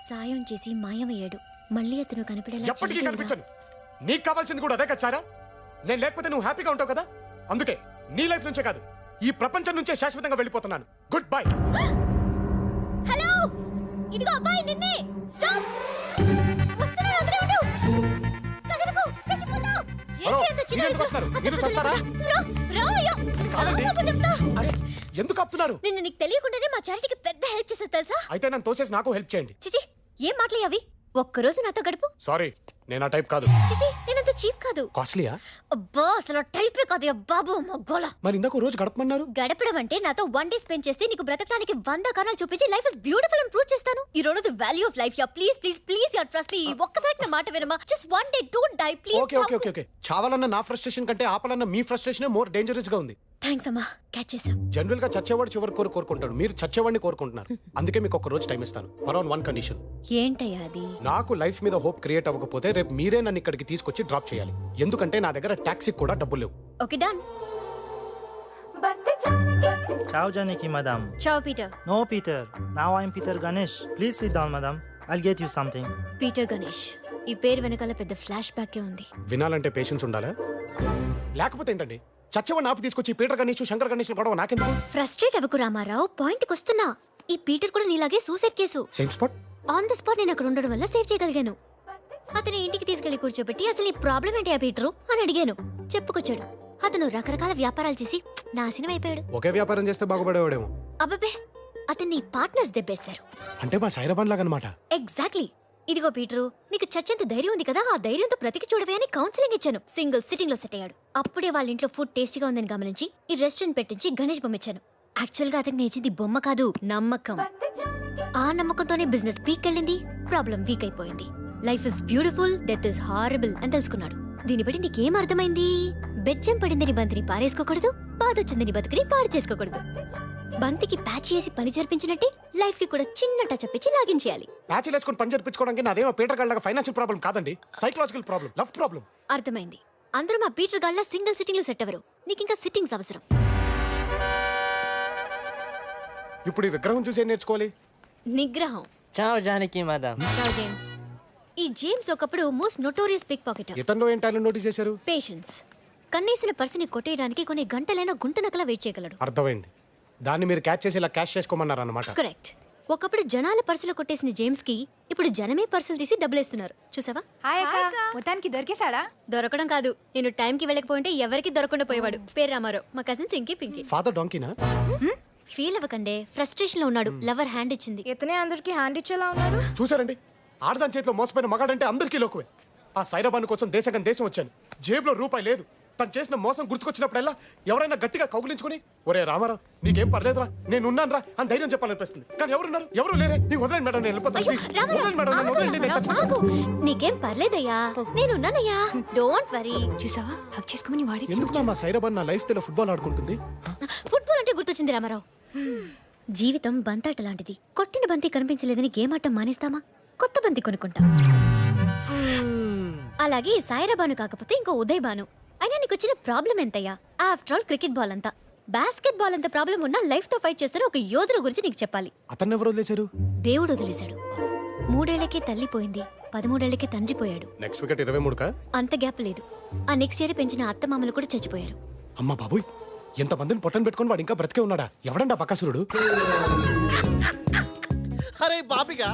సాయం చేసి మాయమయ్యాడు. మళ్ళీ అతను కనిపెడేలా ఎప్పటికీ కనిపించను. నీకు కావాల్సింది కూడా అదే కదా సారా. నేను లేకపోతే నువ్వు హ్యాపీగా ఉంటావు కదా. అందుకే నీ లైఫ్ నుంచే కాదు, ఈ ప్రపంచం నుంచే శాశ్వతంగా వెళ్ళిపోతున్నాను. Good bye. హలో, ఇదిగో అబ్బాయి నిన్నే. స్టాప్. వస్తున్నాను, అక్కడే ఉండు. కదలకు, చచ్చిపోతావు. హలో, ఏంటి అంత చిన్న మీరు ఎందుకు వయసు? వస్తున్నారు? మీరు చేస్తారా? రాయో. కాదండి. చెప్తా. అరే, ఎందుకు ఆపుతున్నారు? నిన్న నీకు తెలియకుండానే మా చారిటీకి పెద్ద హెల్ప్ చేసావు తెలుసా? అయితే నన్ను తోసేసి నాకు హెల్ప్ చేయండి. చిచి, ఏం మాటలే అవి? ఒక్కరోజు నాతో గడుపు. సారీ, నేను ఆ టైప్ కాదు. చిచి, నేనంత చీప్ కాదు. కాస్ట్లీయా? అబ్బా, అసలు టైపే కాదు బాబు, మొగ్గోలా. మరి ఇందాక రోజు గడపమన్నారు. గడపడం అంటే నాతో 1 డే స్పెండ్ చేస్తే నీకు బ్రతకడానికి 100 కారణాలు చూపించి లైఫ్ ఇస్ బ్యూటిఫుల్ అని ప్రూవ్ చేస్తాను. ఈ రోజు the value of life. Yeah please please please yeah trust me. ఒక్కసారి నా మాట వినమా. Just 1 day, don't die please. Okay okay okay okay. చావాలన్న నా ఫ్రస్ట్రేషన్ కంటే ఆపాలన్న మీ ఫ్రస్ట్రేషన్ మోర్ డేంజరస్ గా ఉంది. థాంక్స్ అమ్మా, క్యాచ్ చేసాం. జనరల్ గా చచ్చేవాడు చివరి కోరుకుంటాడు. మీరు చచ్చేవాడిని కోరుకుంటున్నారు. అందుకే మీకు ఒక రోజు టైం ఇస్తాను. Around 1 condition. ఏంటయ్యా అది? నాకు లైఫ్ మీద హోప్ క్రియేట్ అవ్వకపోతే రేపు మీరే నన్ను ఇక్కడికి తీసుకొచ్చి డ్రాప్ చేయాలి. ఎందుకంటే నా దగ్గర టాక్సీ కూడా డబ్బులు లేవు. Okay done. Ciao Janaki madam. Chow Peter. No Peter. Now I'm Peter Ganesh. Please sit down madam. I'll get you something. Peter Ganesh. ఈ పేరు వెనకాల పెద్ద ఫ్లాష్ బ్యాక్ ఉంది. వినాలంటే పేషెన్స్ ఉండాలా? లేకపోతే ఏంటండి, చచ్చేవాడిని ఆపి తీసుకొచ్చి పీటర్ గణేష్ శంకర్ గణేష్ గొడవ నాకెందుకు? ఫ్రస్ట్రేట్ అవ్వకు రామారావు, పాయింట్ కి వస్తున్నా. ఈ పీటర్ కూడా నీలాగే suicide case. Same spot. On the spot నేను అక్కడ ఉండడం వల్ల సేవ్ చేయగలిగాను. అతని ఇంటికి తీసుకెళ్లి కూర్చోబెట్టి అసలు ఈ ప్రాబ్లం ఏంటి ఆ పీటరు అని అడిగాను. చెప్పుకొచ్చాడు. అతను రకరకాల వ్యాపారాలు చేసి నాశనం అయిపోయాడు. ఒకే వ్యాపారం చేస్తే బాగుపడేవాడేమో. అబ్బబ్బే, అతన్ని పార్ట్నర్స్ దెబ్బేశారు. అంటే మా సైరబాన్ లాగా అనమాట. ఎగ్జాక్ట్లీ. ఇదిగో పీటరు, నీకు చచ్చేంత ధైర్యం ఉంది కదా, ఆ ధైర్యంతో బ్రతికి చూడవే అని కౌన్సిలింగ్ ఇచ్చాను. సింగిల్ సిట్టింగ్ లో సెట్ అయ్యాడు. అప్పుడే వాళ్ళ ఇంట్లో ఫుడ్ టేస్టీగా ఉందని గమనించి ఈ రెస్టారెంట్ పెట్టించి గణేష్ బొమ్మ ఇచ్చాను. యాక్చువల్ గా అతనికి నేర్చింది బొమ్మ కాదు, నమ్మకం. ఆ నమ్మకంతోనే బిజినెస్ పీక్ వెళ్ళింది, ప్రాబ్లం వీక్ అయిపోయింది. Life is beautiful, death is horrible అని తెలుసుకున్నాడు. దీన్ని బట్టి నీకేం అర్థమైంది? బెచ్చం పడిందని బంతిని పారేసుకోకూడదు, బాధొచ్చిందని బతికిని పాడు చేసుకోకూడదు. బంతికి ప్యాచ్ చేసి పని జరిపించినట్టే లైఫ్ కి కూడా చిన్న టచ్ ఇచ్చి లాగించేయాలి. ప్యాచ్ వేసుకొని పని జరిపించుకోవడానికి నాదేమో పీటర్ గాళ్ళ ఫైనాన్షియల్ ప్రాబ్లం కాదండి, సైకలాజికల్ ప్రాబ్లం, లవ్ ప్రాబ్లం. అర్థమైంది. అందరూ మా పీటర్ గాళ్ళ సింగిల్ సిట్టింగ్ లో సెట్ అవ్వరు. నీకు ఇంకా సిట్టింగ్స్ అవసరం. ఇప్పుడు ఈ విగ్రహం చూసి ఏం నేర్చుకోవాలి? నిగ్రహం. Ciao Janaki madam. చావ్ జేమ్స్. ఈ జేమ్స్ ఒకప్పుడు మోస్ట్ నోటోరియస్ పిక్ పాకెటర్. ఇతనిలో ఏం టాలెంట్ నోటీస్ చేశారు? పేషెన్స్. కన్నేసిన పర్సుని కొట్టేయడానికి కొన్ని గంటలైనా గుంట నకలా వెయిట్ చేయగలడు. అర్థమైంది. దాన్ని మీరు క్యాచ్ చేసి ఇలా క్యాష్ చేసుకోమన్నారు అన్నమాట. కరెక్ట్. ఒకప్పుడు జనాల పర్సులు కొట్టేసిన జేమ్స్ కి ఇప్పుడు జనమే పర్సులు తీసి డబ్బులేస్తున్నారు. చూసావా? మొత్తానికి దొరికేశాడా? దొరకడం కాదు, నేను టైంకి వెళ్ళకపోయింటే ఎవరికి దొరకకుండా పోయేవాడు. పేరు రామారావు. మా కజిన్స్ ఇంకి పింకి. ఫాదర్ డాంకీనా? ఫీల్ అవ్వకండే, ఫ్రస్ట్రేషన్ లో ఉన్నాడు. లవర్ హ్యాండ్ ఇచ్చింది. ఇతనే అందరికి హ్యాండ్ ఇచ్చేలా ఉన్నాడు. చూసారండి, ఆడదాని చేతిలో మోసపోయిన మగాడంటే అందరికీ లోకువే. ఆ సైరాబాన్ కోసం దేశం వచ్చాను. జేబులో రూపాయి లేదు. తను చేసిన మోసం గుర్తుకొచ్చినప్పుడల్లా ఎవరైనా గట్టిగా కౌగులించుకుని, ఒరే రామారావు నీకేం పర్లేదురా, నేను ఉన్నాను రా అని ధైర్యం చెప్పాలనిపిస్తుంది. కానీ ఎవరున్నారు? ఎవరు లేరే. నీకు వదలండి మేడం, నేను వెళ్ళిపోతాను. అయ్యో, ప్లీజ్ రామారావు, వదలండి మేడం, నన్ను వదలండి, నేను ఆగు, చచ్చిపోతాను. ఆగు. నీకేం పర్లేదయ్యా, నేనున్నానయ్యా, డోంట్ వరీ. చూసావా, హక్ చేసుకోమని వాడి. ఎందుకు మా సైరాబాన్ నా లైఫ్ తో ఫుట్బాల్ ఆడుకుంటుంది? ఫుట్బాల్ అంటే గుర్తొచ్చింది రామారావు. జీవితం బంతాట లాంటిది. కొట్టిన బంతి కనిపించలేదని గేమ్ ఆటం మానేస్తామా? కొత్త బంతి కొనుక్కుంటాం. అలాగే సాయిరాబాను కాకపోతే ఇంకో ఉదయ్ బాను. అయినా నీకు వచ్చిన ప్రాబ్లం ఎంతయ్యా? ఆఫ్టర్ ఆల్ క్రికెట్ బాల్ అంతా, బాస్కెట్ బాల్ అంత ప్రాబ్లం ఉన్నా లైఫ్ తో ఫైట్ చేస్తున్న ఒక యోధుల గురించి నీకు చెప్పాలి. అతన్ని ఎవరు వదిలేశారు? దేవుడు వదిలేశాడు. 3 ఏళ్లకే తల్లి పోయింది, 13 ఏళ్లకే తండ్రి పోయాడు. నెక్స్ట్ వికెట్ 23కా? అంత గ్యాప్ లేదు. ఆ నెక్స్ట్ ఇయర్ పెంచిన అత్తమామలు కూడా చచ్చిపోయారు. అమ్మా బాబోయ్, ఎంత మందిని పొట్టను పెట్టుకుని వాడు ఇంకా బ్రతికే ఉన్నాడా? ఎవడండా బకాసురుడు? అరే బాబిగా,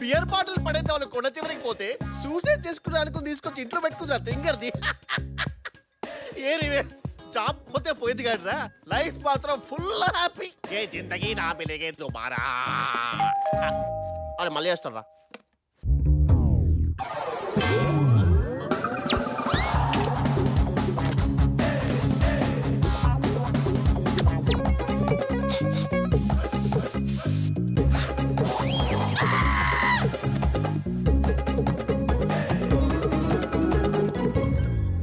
బియర్ బాటిల్ పడేద్దాం అని కొండ చివరికి పోతే సూసైడ్ చేసుకున్నాను తీసుకొచ్చి ఇంట్లో పెట్టుకున్నా తింగర్ది. ఏ రివేస్, జాబ్ పోతే పోయింది కదరా, లైఫ్ మాత్రం ఫుల్ హ్యాపీ. ఏ జిందగీ నా పిల్లగే తుమారా. అరే మళ్ళీ వేస్తారా?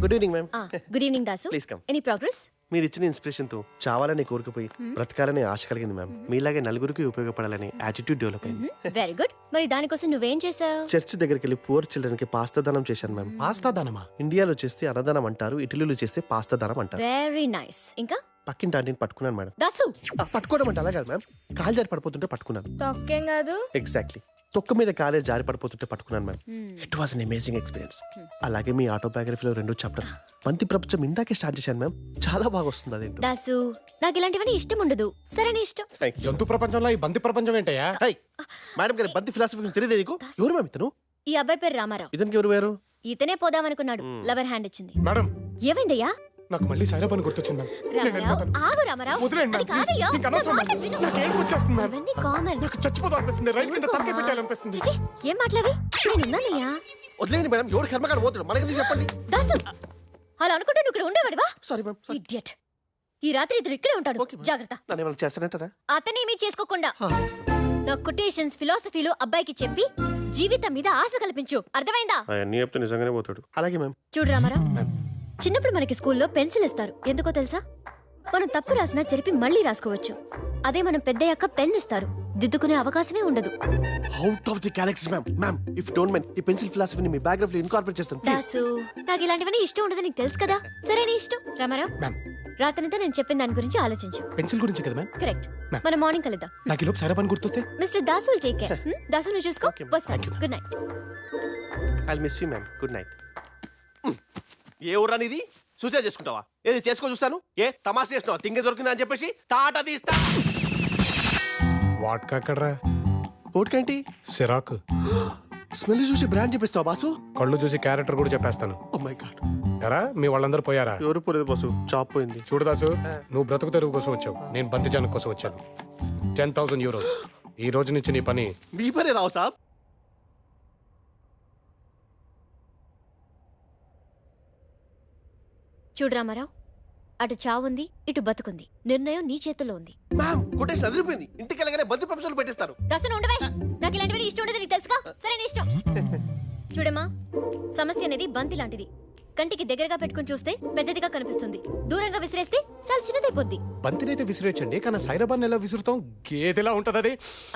Good evening ma'am. Good evening Dasu. Please come. Any progress? మీరు ఇచ్చిన ఇన్స్పిరేషన్ తో చావాలని కోరుకుపోయి బ్రతకాలని ఆశ కలిగింది మ్యామ్. మీలాగే నలుగురికి ఉపయోగపడాలని యాటిట్యూడ్ డెవలప్ అయింది. Very good. మరి దానికోసం నువ్వేం చేసావు? చర్చ్ దగ్గరికి వెళ్ళి పూర్ చిల్డ్రన్ కి పాస్తా దానం చేశాను మ్యామ్. పాస్తా దానమా? ఇండియాలో చేస్తే అన్నదానం అంటారు, ఇటలీలో చేస్తే పాస్తా దానం అంటారు. Very nice. ఇంకా పక్కింటి ఆంటీని పట్టుకున్నాను మేడం. దాసు, పట్టుకోవడం అంటే అలా కాదు మ్యామ్, కాలు జారి పడిపోతుంటే పట్టుకున్నాను. తొక్కేం కాదు. ఎగ్జాక్ట్లీ. తొక్క మీద కాలే జారి పడిపోతుంటే పట్టుకున్నాను ma'am. It was an amazing experience. అలాగే మీ ఆటోబయోగ్రఫీలో 2 చాప్టర్ బంతి ప్రపంచం ఇందాకే స్టార్ట్ చేశాను మ్యామ్. చాలా బాగా వస్తుంది అదేంటో. దాసు నాకు ఇలాంటివన్నీ ఇష్టం ఉండదు. సరే నీ ఇష్టం. జంతు ప్రపంచంలో ఈ బంతి ప్రపంచం ఏంటయ్యా? హై మేడం గారి బంతి ఫిలాసఫీ తెలియదు నీకు? ఎవరు మ్యామ్ ఇతను? ఈ అబ్బాయి పేరు రామారావు. ఇతనికి ఎవరు వేరు? ఇతనే పోదామనుకున్నాడు. లవర్ హ్యాండ్ ఇచ్చింది. మేడం ఏమైందయ్యా? నాకు మళ్ళీ సైరాబాను గుర్తొచ్చింది మ్యామ్. నేను రామారావు వెళ్ళిపోతాను. ఆగు రామారావు. వదిలేండి అది మ్యామ్, ప్లీజ్. కాదయ్యా. నీకు అనవసరం నా మాట మ్యామ్. విను. నాకు ఏడుపు వచ్చేస్తుంది మ్యామ్. ఇవన్నీ కామన్. నాకు చచ్చిపోదాం అనిపిస్తుంది. రైలు కింద తలకాయ పెట్టాలనిపిస్తుంది. చిచి, ఏం మాట్లావి? నేనున్నానయ్యా. వదిలేండి మేడం, ఎవరు కర్మకాడు పోతాడు మనకి చెప్పండి. దాసు అలా అనుకుంటే నువ్వు ఇక్కడ ఉండేవాడివా? Sorry ma'am. ఇడియట్. ఈ రాత్రి ఇద్దరు ఇక్కడే ఉంటాడు. Okay ma'am. జాగ్రత్త. నన్ను ఏమైనా చేస్తానంటారా? అతనేమీ చేసుకోకుండా నా కొటేషన్స్ ఫిలాసఫీలు అబ్బాయికి చెప్పి జీవితం మీద ఆశ కల్పించు. అర్థమైందా? అవన్నీ చెప్తే నిజంగానే పోతాడు. అలాగే మ్యామ్. చూడు రామారావు, చిన్నప్పుడు మనకి స్కూల్లో పెన్సిల్ ఇస్తారు. ఎందుకో తెలుసా? మనం తప్పు రాసినా చెరిపి మళ్ళీ రాసుకోవచ్చు. అదే మనం పెద్దయ్యాక పెన్ ఇస్తారు. దిద్దుకునే అవకాశమే ఉండదు. Out of the Galaxy ma'am. Ma'am if don't mind ఈ పెన్సిల్ ఫిలాసఫీని మీ బయోగ్రఫీలో ఇన్కార్పొరేట్ చేస్తాను ప్లీజ్. దాసు నాకు ఇలాంటివన్నీ ఇష్టం ఉండదు, నీకు తెలుసు కదా. సరే నీ ఇష్టం. రామారావు, మ్యామ్ రాత్రంతా నేను చెప్పిన దాని గురించి ఆలోచించు. పెన్సిల్ గురించి కదా మ్యామ్? కరెక్ట్. మ్యామ్. మనం మార్నింగ్ కలుద్దాం. నాకు ఈ లోపు సైరాబాను గుర్తొస్తే mister Dasu will take care. Dasu నువ్వు చూసుకో. Okay, వస్తాను. Thank you, ma'am. Good night. I'll miss you ma'am. Good night. ఏ ఊర్రా నీది? సూసైడ్ చేసుకుంటావా? ఏది చేసుకో చూస్తాను. ఏ తమాషా చేస్తున్నావా? తింగ దొరికిందా అని చెప్పేసి తాట తీస్తా. వాట్ కాకడ్రా ఓటుకేంటి? సిరాకు. స్మెల్ చూసి బ్రాండ్ చెప్పిస్తావా బాసు? కళ్ళు చూసి క్యారెక్టర్ కూడా చెప్పేస్తాను. Oh my god. ఎరా మీ వాళ్ళందరూ పోయారా? ఎవరు పోలేదు బాసు, జాబ్ పోయింది. చూడు దాసు, నువ్వు బ్రతుకు తెరువు కోసం వచ్చావు. నేను బంతి జానం కోసం వచ్చాను. 10,000 euros. ఈ రోజు నుంచి నీ పని. మీ పనే రావు సాబ్. చూడు రామారావు, అటు చావుంది, ఇటు బతుకుంది. నిర్ణయం నీ చేతుల్లో ఉంది. మ్యామ్ కొటేషన్ అదిరిపోయింది. ఇంటికి వెళ్ళగానే బంతి ప్రపంచంలో పెట్టిస్తారు. దసను ఉండవే. నాకు ఇలాంటివన్నీ ఇష్టం ఉండదు, నీకు తెలుసుగా. సరే నీ ఇష్టం. చూడమ్మా, సమస్య అనేది బంతి లాంటిది. కంటికి దగ్గరగా పెట్టుకుని చూస్తే పెద్దదిగా కనిపిస్తుంది. దూరంగా విసిరేస్తే చాలా చిన్నదైపోద్ది. బంతినైతే విసిరేయచ్చండి, కానీ సైరాబాన్ ఎలా విసురుతాం? గేదెలా ఉంటది అది.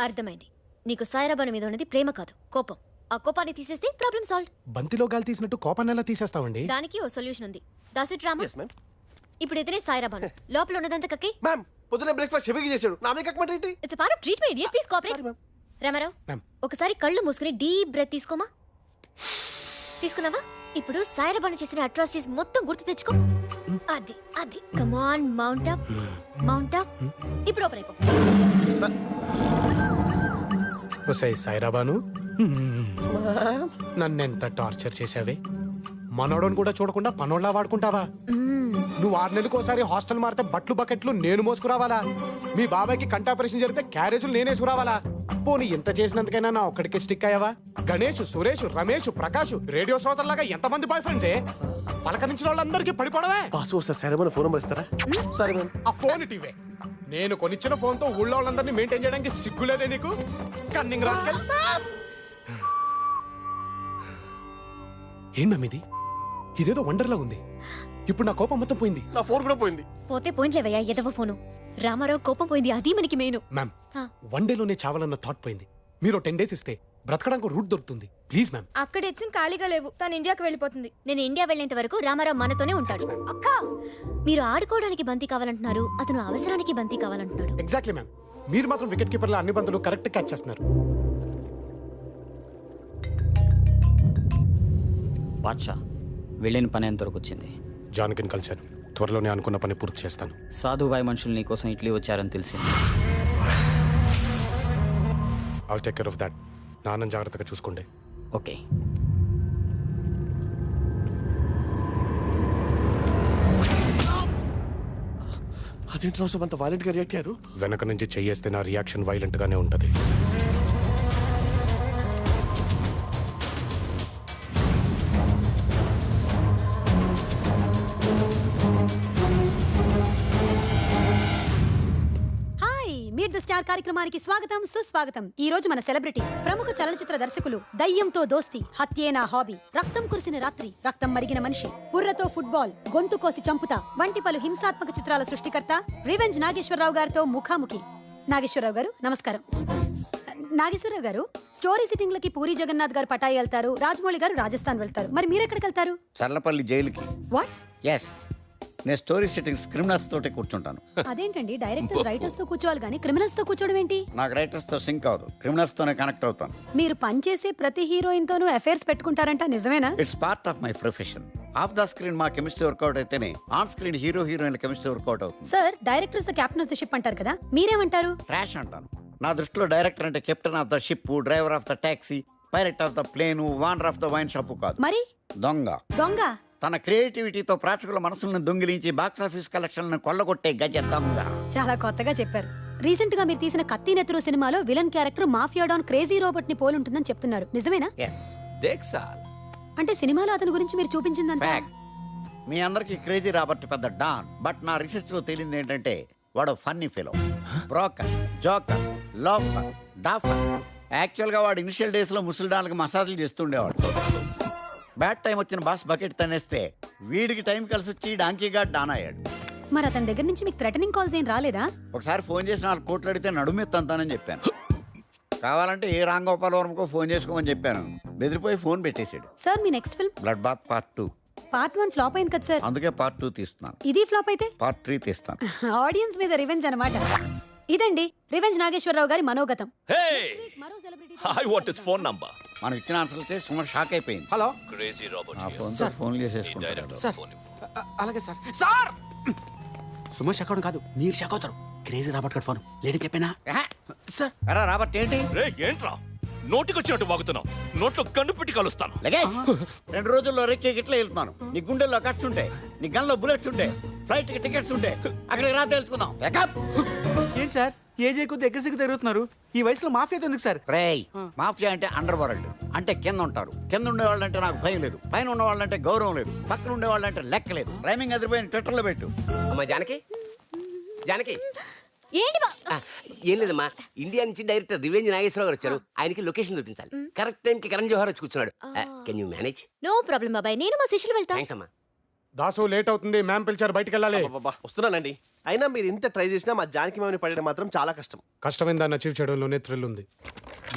అర్థమైంది. నీకు సాయిరాబాను మీద ఉన్నది ప్రేమ కాదు, కోపం. ఆ కోపాన్ని తీసేస్తే ప్రాబ్లం సాల్వ్. బంతిలో గాలి తీసినట్టు కోపాన్ని ఎలా తీసేస్తామండి? దానికి ఓ సొల్యూషన్ ఉంది. దాసు డ్రామా. Yes ma'am. ఇప్పుడు ఇతనే సాయిరాబాను. లోపల ఉన్నదంతా కక్కి. మ్యామ్ పొద్దున బ్రేక్ఫాస్ట్ హెవీగా చేశాడు. నా మీద కక్కమంటే ఏంటి? It's part of treatment. Idiot, please cooperate. Sorry ma'am. Ramarao, ma'am. ఒకసారి కళ్ళు మూసుకుని డీప్ బ్రెత్ తీసుకోమా. తీసుకున్నావా? ఇప్పుడు సాయిరాబాను చేసిన అట్రాసిటీస్ మొత్తం గుర్తు తెచ్చుకో. అది అది come on, mount up, mount up. ఇప్పుడు ఓపెన్ అయిపో. ఒసేయ్ సాయిరాబాను, నన్నెంత టార్చర్ చేసావే. మనోడని కూడా చూడకుండా పనోళ్ళ వాడుకుంటావా? నువ్వు 6 నెలలకోసారి హాస్టల్ మారితే బట్లు బకెట్లు నేను మోసుకురావాలా? మీ బాబాయ్కి కంటి ఆపరేషన్ జరిగితే క్యారేజీలు నేనేసుకురావాలా? పోనీ ఇంత చేసినందుకైనా నా ఒక్కడికి స్టిక్ అయ్యావా? గణేష్, సురేష్, రమేష్, ప్రకాష్ రేడియో శ్రోతల్లాగా ఎంతమంది బాయ్ ఫ్రెండ్సే? పలకరించిన వాళ్ళందరికీ పడిపోవడమే. బాసు ఒకసారి సరే ఫోన్ నెంబర్ ఇస్తారా? సరే మ్యామ్. ఆ ఫోన్ ఇటీవే. నేను కొనిచ్చిన ఫోన్ తో ఊళ్ళో వాళ్ళందరినీ మెయింటైన్ చేయడానికి సిగ్గులేదే నీకు? Cunning rascal. ఏం మ్యామ్ ఇది? ఇదేదో వండర్లా ఉంది. ఇప్పుడు నా కోపం మొత్తం పోయింది. నా ఫోన్ కూడా పోయింది. పోతే పోయిందిలేవయ్యా ఎదవ ఫోను. రామారావు కోపం పోయింది, అది మనకి మెయిన్. మ్యామ్, ఆ. 1 డేలోనే చావాలన్న థాట్ పోయింది. మీరు 10 days ఇస్తే బ్రతకడానికి రూట్ దొరుకుతుంది. Please ma'am. అక్కడ ఇచ్చిన ఖాళీగా లేవు. తను ఇండియాకి వెళ్ళిపోతుంది. నేను ఇండియా వెళ్ళేంత వరకు రామారావు మనతోనే ఉంటాడు. అక్క, మీరు ఆడుకోవడానికి బంతి కావాలంటున్నారు, అతను అవసరానికి బంతి కావాలంటున్నాడు. Exactly ma'am. మీరు మాత్రం వికెట్ కీపర్ల అన్ని బంతులు కరెక్ట్ క్యాచ్ చేస్తున్నారు. బాద్షా, వెళ్ళిన పని ఎంతవరకు వచ్చింది? జానకిని కలిశాను. త్వరలోనే అనుకున్న పని పూర్తి చేస్తాను. సాధుబాయి మనుషులు నీ కోసం ఇడ్లీ వచ్చారని తెలిసింది. I'll take care of that. నాన్నని జాగ్రత్తగా చూసుకోండి. ఓకే. అదేంటి రోజు అంత వైలెంట్ గా రియాక్ట్ అయ్యారు? వెనక నుంచి చెయ్యేస్తే నా రియాక్షన్ వైలెంట్ గానే ఉంటది. మీట్ ద స్టార్ కార్యక్రమానికి స్వాగతం, సుస్వాగతం. ఈ రోజు మన సెలబ్రిటీ ప్రముఖ చలనచిత్ర దర్శకులు, దయ్యంతో దోస్తి, హత్యే నా హాబీ, రక్తం కురిసిన రాత్రి, రక్తం మరిగిన మనిషి, బుర్రతో ఫుట్బాల్, గొంతు కోసి చంపుతా వంటి పలు హింసాత్మక చిత్రాల సృష్టికర్త రివెంజ్ నాగేశ్వరరావు గారితో ముఖాముఖి. నాగేశ్వరరావు గారు నమస్కారం. నాగేశ్వరరావు గారు, స్టోరీ సిట్టింగ్లకి పూరి జగన్నాథ్ గారు పటాయి వెళ్తారు, రాజమౌళి గారు రాజస్థాన్ వెళ్తారు. మరి మీరెక్కడికి వెళ్తారు? చర్లపల్లి జైలుకి. వాట్? ఎస్, నేను స్టోరీ సెట్టింగ్స్ క్రిమినల్స్ తోటే కూర్చుంటాను. అదేంటండి డైరెక్టర్ రైటర్స్ తో కూర్చోవాలి కానీ క్రిమినల్స్ తో కూర్చోవడం ఏంటి? నాకు రైటర్స్ తో సింక్ అవ్వదు, క్రిమినల్స్ తోనే కనెక్ట్ అవుతాను. మీరు పనిచేసే ప్రతి హీరోయిన్ తోనూ అఫైర్స్ పెట్టుకుంటారంట, నిజమేనా? It's part of my profession. Off the screen మా కెమిస్ట్రీ వర్కౌట్ అయితేనే ఆన్ స్క్రీన్ హీరోయిన్ల కెమిస్ట్రీ వర్కౌట్ అవుతుంది. Sir, directors the captain of the ship అంటారు కదా, మీరేమంటారు? ట్రాష్ అంటాను. నా దృష్టిలో డైరెక్టర్ అంటే captain of the ship, driver of the taxi, pilot of the plane, owner of the wine shop కాదు. మరి దొంగ. దొంగ తన క్రియేటివిటీతో ప్రేక్షకుల మనసులను దొంగిలించి బాక్స్ ఆఫీస్ కలెక్షన్లను కొల్లగొట్టే గజ దొంగ. చాలా కొత్తగా చెప్పారు. రీసెంట్ గా మీరు తీసిన కత్తి నెత్తురు సినిమాలో villain character mafia don crazy robot ని పోలుంటుందని చెప్తున్నారు, నిజమేనా? ఎస్. అంటే సినిమాలో అతని గురించి మీరు చూపించిందంతా ఫ్యాక్ట్. మీ అందరికి క్రేజీ రాబర్ట్ పెద్ద డాన్, బట్ నా రీసెర్చ్ లో తేలింది ఏంటంటే వాడు funny fellow, broker, joker, loafer, duffer. Actual గా వాడు ఇనిషియల్ డేస్ లో ముసలి డాన్లకు మసాజులు చేస్తుండేవాడు. బ్యాడ్ టైం వచ్చిన బాస్ బకెట్ తనేస్తే వీడికి టైం కలిసి వచ్చి డాంకీగా డాన్ అయ్యాడు. మరి అతని దగ్గర నుంచి మీకు థ్రెటనింగ్ కాల్స్ ఏం రాలేదా? ఒకసారి ఫోన్ చేసి 4 కోట్లు అడిగితే నడుమెత్తంతానని చెప్పాను. కావాలంటే ఏ రామ్ గోపాల్ వర్మకో ఫోన్ చేసుకోమని చెప్పాను. బెదిరిపోయి ఫోన్ పెట్టేశాడు. సార్, మీ next film blood bath part 2. Part 1 flop అయింది కదా సార్, అందుకే పార్ట్ 2 తీస్తున్నాను. ఇది ఫ్లాప్ అయితే పార్ట్ 3 తీస్తాను. ఆడియన్స్ మీద రివెంజ్ అన్నమాట. ఇదండి రివెంజ్ నాగేశ్వరరావు గారి మనోగతం. మరో celebrity తో I want his phone number. మనం ఇచ్చిన ఆన్సర్ అయితే సుమారు షాక్ అయిపోయింది. హలో Crazy Robert ఆ here. ఫోన్తో ఫోన్ ఈ చేసేసుకుంటాడు. director సార్ phone ఇవ్వు. అలాగే సార్. సార్ సుమన్ షాక్ అవడం కాదు, మీరు షాక్ అవుతారు. క్రేజీ రాబర్ట్ గారి ఫోన్ లేడీ చెప్పేనా సార్? ఎరా రాబర్ట్ ఏంటి రేయ్, ఏంట్రా నోటికొచ్చినట్టు వాగుతున్నావు? నోట్లో కన్ను పెట్టి కలుస్తాను. లగేజ్ 2 రోజుల్లో రెక్కి గిట్లా వెళ్తున్నాను. నీ గుండెల్లో కట్స్ ఉంటాయి, నీ గన్లో బుల్లెట్స్ ఉంటాయి, ఫ్లైట్ కి టికెట్స్ ఉంటాయి. అక్కడికి రా తెలుసుకుందాం. ఏంటి సార్ ఏజే కొద్ది ఎగ్గర సిగ్గు తిరుగుతున్నారు? ఈ వయసులో మాఫియా ఎందుకు సార్? రేయ్, మాఫియా అంటే అండర్ వరల్డ్, అంటే కింద ఉంటారు. కింద ఉండే వాళ్ళంటే నాకు భయం లేదు, పైన ఉన్న వాళ్ళంటే గౌరవం లేదు, పక్కన ఉండే వాళ్ళంటే లెక్క లేదు. రైమింగ్ అదిరిపోయిన ట్విట్టర్లో పెట్టు. అమ్మా జానకి, జానకి ఏంటి ఏం లేదమ్మా, ఇండియా నుంచి డైరెక్టర్ రివెంజ్ నాగేశ్వరరావు గారు వచ్చారు. ఆయనకి లొకేషన్ చూపించాలి. కరెక్ట్ టైం కి కరణ్ జోహర్ వచ్చి కూర్చున్నాడు. Can you manage? No problem బాబాయ్, నేను మా శిష్యులు వెళ్తా. థ్యాంక్స్ అమ్మా. దాసు లేట్ అవుతుంది, మ్యామ్ పిలిచారు, బయటికి వెళ్ళాలి. వస్తున్నానండి. అయినా మీరు ఇంత ట్రై చేసినా మా జానకి మేమని పడడం మాత్రం చాలా కష్టం. కష్టమైన దాన్ని అచీవ్ చేయడంలోనే థ్రిల్ ఉంది.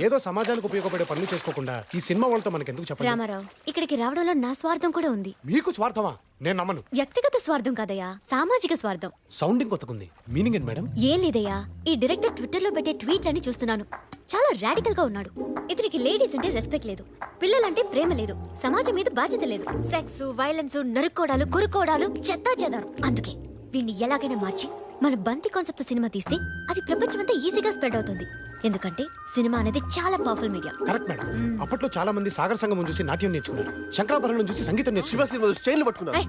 ఏదో సమాజానికి ఉపయోగపడే పనులు చేసుకోకుండా ఈ సినిమా వాళ్ళతో మనకి ఎందుకు చెప్పండి? రామారావు, ఇక్కడికి రావడంలో నా స్వార్థం కూడా ఉంది. మీకు స్వార్థమా? నేను నమ్మను. వ్యక్తిగత స్వార్థం కాదయ్యా, సామాజిక స్వార్థం. సౌండింగ్ కొత్తకుంది. మీనింగ్ ఏంటి మేడం? ఏం లేదయ్యా, ఈ డైరెక్టర్ ట్విట్టర్ లో పెట్టే ట్వీట్లని చూస్తున్నాను. చాలా రాడికల్ గా ఉన్నాడు. ఇతనికి లేడీస్ అంటే రెస్పెక్ట్ లేదు, పిల్లలంటే ప్రేమ లేదు, సమాజం మీద బాధ్యత లేదు. సెక్స్, వైలెన్స్, నరుక్కోడాలు, కురుకోడాలు, చెత్తా చెదారం. అందుకే వీడిని ఎలాగైనా మార్చి మన బంతి కాన్సెప్ట్ సినిమా తీస్తే అది ప్రపంచమంతా ఈజీగా స్ప్రెడ్ అవుతుంది. ఎందుకంటే సినిమా అనేది చాలా పవర్ఫుల్ మీడియా. Correct madam. అప్పట్లో చాలా మంది సాగర్ సంగమం చూసి నాట్యం నేర్చుకున్నారు, శంకరాభరణం చూసి సంగీతం నేర్చుకున్నారు, శివ సినిమా చైన్లు పట్టుకున్నారు.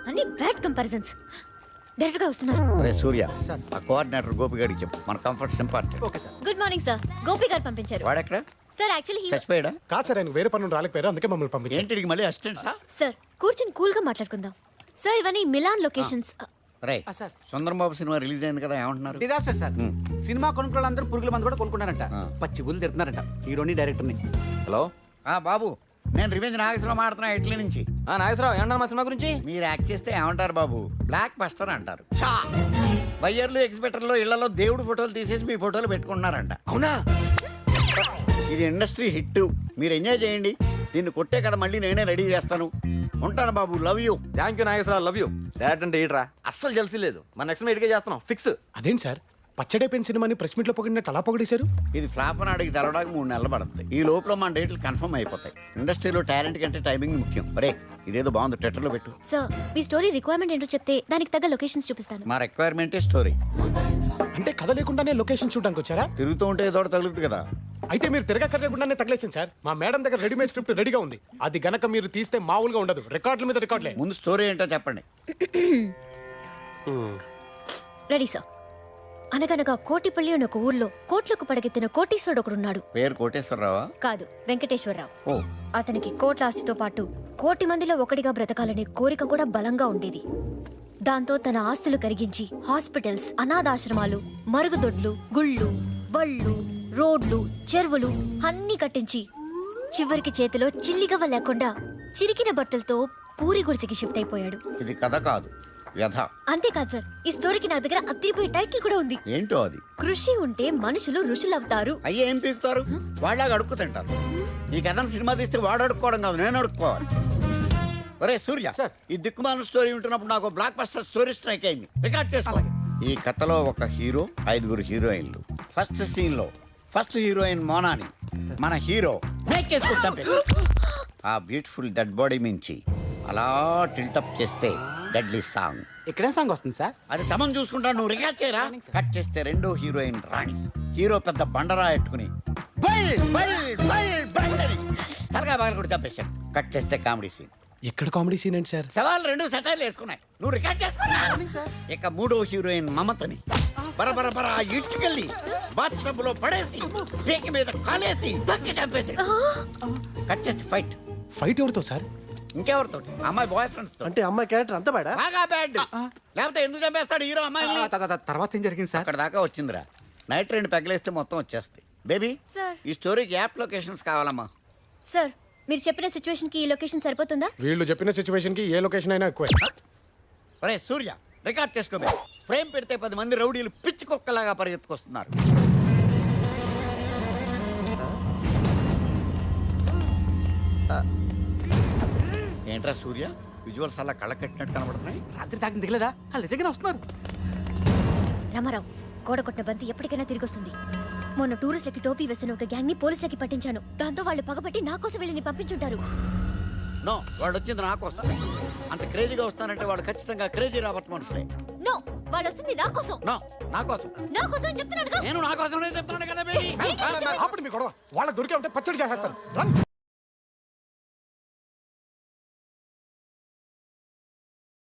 అన్ని బ్యాడ్ కంపారిజన్స్. డైరెక్టర్ గా వస్తున్నారు. రే సూర్య, ఆ కోఆర్డినేటర్ గోపిగాడికి చెప్పు, మన comforts important. Good morning sir, Gopi garu పంపించారు. వాడెక్కడ? సార్ యాక్చువల్లీ చచ్చిపోయాడా? కాదు సార్, ఆయన వేరే పనులు రాలేకపోయారు, అందుకే మమ్మల్ని పంపించారు. ఏంటి మళ్ళీ అసిస్టెంట్సా? సార్ కూర్చొని కూల్ గా మాట్లాడుకుందాం. సార్ ఇవన్నీ మిలాన్ లొకేషన్స్. రే సుందరం సినిమా రిలీజ్ అయింది కదా, ఏమంటున్నారు? Disaster sir. సినిమా కొనుక్కున్న అందరూ పురుగుల మందు కూడా కొనుక్కున్నారంట. పచ్చి బుల్లు తిడుతున్నారంట హీరోని డైరెక్టర్ని. హలో బాబు, నేను రివెంజ్ నాగేశ్వరరావు మాడుతున్నా ఇట్లీ నుంచి. నాగేశ్వరరావు ఏమన్నారు మా సినిమా గురించి? మీరు యాక్ట్ చేస్తే ఏమంటారు బాబు? బ్లాక్ బస్టర్ అంటారు. బయ్యర్లు, ఎగ్జిబిటర్లో, ఇళ్లలో దేవుడు ఫోటోలు తీసేసి మీ ఫోటోలు పెట్టుకుంటున్నారంట. అవునా? ఇది ఇండస్ట్రీ హిట్, మీరు ఎంజాయ్ చేయండి. దీన్ని కొట్టే కదా మళ్ళీ నేనే రెడీ చేస్తాను. ఉంటాను బాబు, love you. Thank you Nageswara Rao, love you. Direct అంటే ఏంట్రా? అస్సలు జల్సీ లేదు, మన నెక్స్ట్ ఇటుకే చేస్తున్నాం ఫిక్స్. అదేంటి సార్, పచ్చడైపోయిన సినిమాని ప్రెస్ మీట్ లో పొగిడినట్టు అలా పొగిడేశారు? ఇది ఫ్లాప్ అని అడిగి తెలవడానికి 3 నెలలు పడుతుంది. ఈ లోపల మన డేట్లు కన్ఫర్మ్ అయిపోతాయి. ఇండస్ట్రీలో టాలెంట్ కంటే టైమింగ్ ముఖ్యం. మరే ఇదేదో బాగుంది, ట్విట్టర్లో పెట్టు. సార్ మీ స్టోరీ రిక్వైర్మెంట్ ఏంటో చెప్తే దానికి తగ్గ లొకేషన్స్ చూపిస్తాను. మా రిక్వైర్మెంటే స్టోరీ. అంటే కథ లేకుండానే లొకేషన్ చూడడానికి వచ్చారా? తిరుగుతూ ఉంటే ఏదో ఒకటి తగులుతుంది కదా. అయితే మీరు తిరగక్కర్లేకుండానే తగలేసింది సార్. మా మేడం దగ్గర రెడీమేడ్ స్క్రిప్ట్ రెడీగా ఉంది. అది గనక మీరు తీస్తే మామూలుగా ఉండదు, రికార్డుల మీద రికార్డులే. ముందు స్టోరీ ఏంటో చెప్పండి. Ready sir. అనగనగా కోటిపల్లి అని ఒక ఊర్లో కోట్లకు పడగెత్తిన కోటీశ్వరుడు ఒకడున్నాడు. పేరు కోటేశ్వరరావా? కాదు, వెంకటేశ్వరరావు. ఓ. అతనికి కోట్ల ఆస్తితో పాటు కోటి మందిలో ఒకటిగా బ్రతకాలనే కోరిక కూడా బలంగా ఉండేది. దాంతో తన ఆస్తులు కరిగించి హాస్పిటల్స్, అనాథాశ్రమాలు, మరుగుదొడ్లు, గుళ్ళు, బళ్ళు, రోడ్లు, చెరువులు అన్నీ కట్టించి చివరికి చేతిలో చిల్లిగవ్వ లేకుండా చిరికిన బట్టలతో పూరి గుడిసెకి షిఫ్ట్ అయిపోయాడు. ఇది కథ కాదు, వ్యధ. అంతేకాదు సార్, ఈ స్టోరీకి నా దగ్గర అదిరిపోయే టైటిల్ కూడా ఉంది. ఏంటో అది? కృషి ఉంటే మనుషులు ఋషులవుతారు. అయ్యే ఏం పీకుతారు? వాళ్ళగా అడుక్కు తింటారు. ఈ కథను సినిమా తీస్తే వాడు అడుక్కోవడం కాదు, నేను అడుక్కోవాలి. ఒరే సూర్య సార్. ఈ దిక్కుమాల స్టోరీ వింటున్నప్పుడు నాకు బ్లాక్ బస్టర్ స్టోరీ స్ట్రైక్ అయింది. రికార్డ్ చేసుకో. ఈ కథలో ఒక హీరో, 5 హీరోయిన్లు. ఫస్ట్ సీన్ లో ఫస్ట్ హీరోయిన్ మోనాని మన హీరో మేకేసుకుని చంపేశాడు. ఆ బ్యూటిఫుల్ డెడ్ బాడీ మించి అలా టిల్టప్ చేస్తే డెడ్లీ సాంగ్. ఇక్కడే సాంగ్ వస్తుంది సార్. అది తమను చూసుకుంటా, నువ్వు రికార్డ్ చేయరా. కట్ చేస్తే రెండో హీరోయిన్ రాణి. హీరో పెద్ద బండరా ఎట్టుకుని బల్ బల్ బల్ బల్ అని తలగా బాగా కూడా చంపేశాడు. కట్ చేస్తే కామెడీ సీన్. ఎక్కడ కామెడీ సీన్ ఏంటి సార్? సవాల్ 2 సెటైర్లు వేసుకున్నాయి. నువ్వు రికార్డ్ చేసుకున్నా. ఇక మూడో హీరోయిన్ మమతని బరబర ఇటుకెళ్ళి బాత్టబ్ లో పడేసి పీక మీద కాలేసి తక్కి చంపేశాడు. కట్ చేస్తే ఫైట్. ఫైట్ ఎవరితో సార్? ఇంకెవరితో? అమ్మాయి బాయ్ ఫ్రెండ్స్ తో. అంటే అమ్మాయి క్యారెక్టర్ అంత బేడా? బాగా బ్యాడ్. లేకపోతే ఎందుకు చంపేస్తాడు హీరో అమ్మాయిని? తర్వాత ఏం జరిగింది సార్? అక్కడ దాకా వచ్చిందిరా. నైట్ 2 పెగలేస్తే మొత్తం వచ్చేస్తాయి. Baby sir. ఈ స్టోరీకి యాప్ లొకేషన్స్ కావాలమ్మా. సార్ మీరు చెప్పిన సిచ్యువేషన్ కి ఈ లొకేషన్ సరిపోతుందా? వీళ్ళు చెప్పిన సిచ్యువేషన్ కి ఏ లొకేషన్ అయినా ఎక్కువ. ఒరే సూర్య రికార్డ్ చేసుకోబే. ఫ్రేమ్ పెడితే 10 మంది రౌడీలు పిచ్చి కుక్కలాగా పరిగెత్తుకొస్తున్నారు. ఏంట్రా సూర్య, విజువల్స్ అలా కళ్ళ కట్టినట్టు కనబడుతున్నాయి. రాత్రి తాగిన దిగలేదా? వాళ్ళు నిజంగానే వస్తున్నారు. రామారావు, గోడ కొట్టిన బంతి ఎప్పటికైనా తిరిగి వస్తుంది. మొన్న టూరిస్టులకి టోపీ వేసిన ఒక గ్యాంగ్ ని పోలీసులకి పట్టించాను. దాంతో వాళ్ళు పగబట్టి నా కోసం వీళ్ళని పంపించుంటారు. నో, వాళ్ళు వచ్చింది నా కోసం. అంత క్రేజీగా వస్తానంటే వాళ్ళు ఖచ్చితంగా క్రేజీ రాబర్ట్ మనుషులే. నో, వాళ్ళు వస్తుంది నా కోసం. నో, నా కోసం. నా కోసం అని చెప్తున్నానుగా. నేను నా కోసం చెప్తున్నాను కదా బేబీ. ఆపండి మీ గొడవ. వాళ్ళకి దొరికే ఉంటే పచ్చడి చేసేస్తాను. రన్.